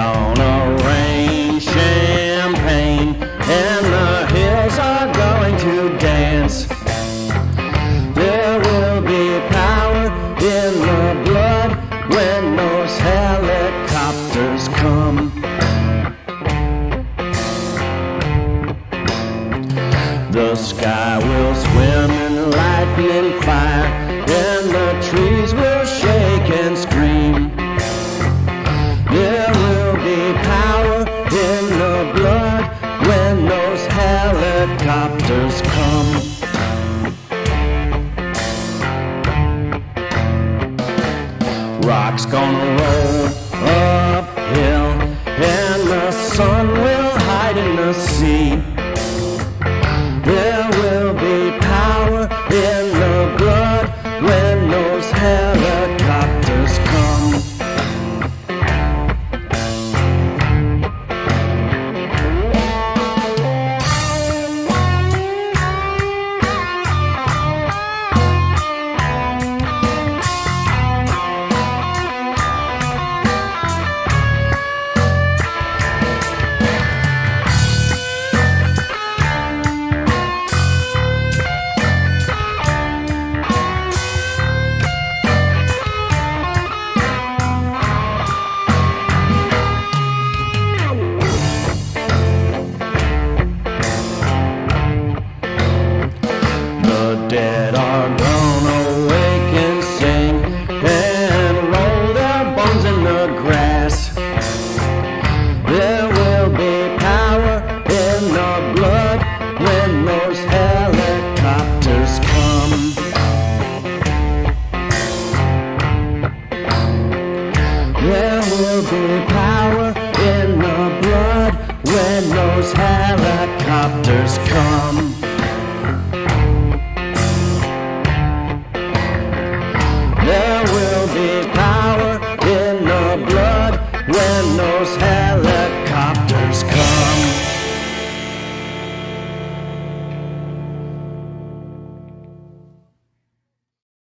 gonna rain champagne, and the hills are going to dance. There will be power in the blood when those helicopters come. The sky will swim in lightning fire, and the trees will shake and scream. There will be power in the blood when those helicopters come. Rock's gonna roll uphill, and the sun will hide in the sea. There will be power in the blood when those helicopters come. The dead are gonna wake and sing and roll their bones in the grass. There will be power in the blood when those helicopters come. There will be power in the blood when those helicopters come. There will be power in the blood when those helicopters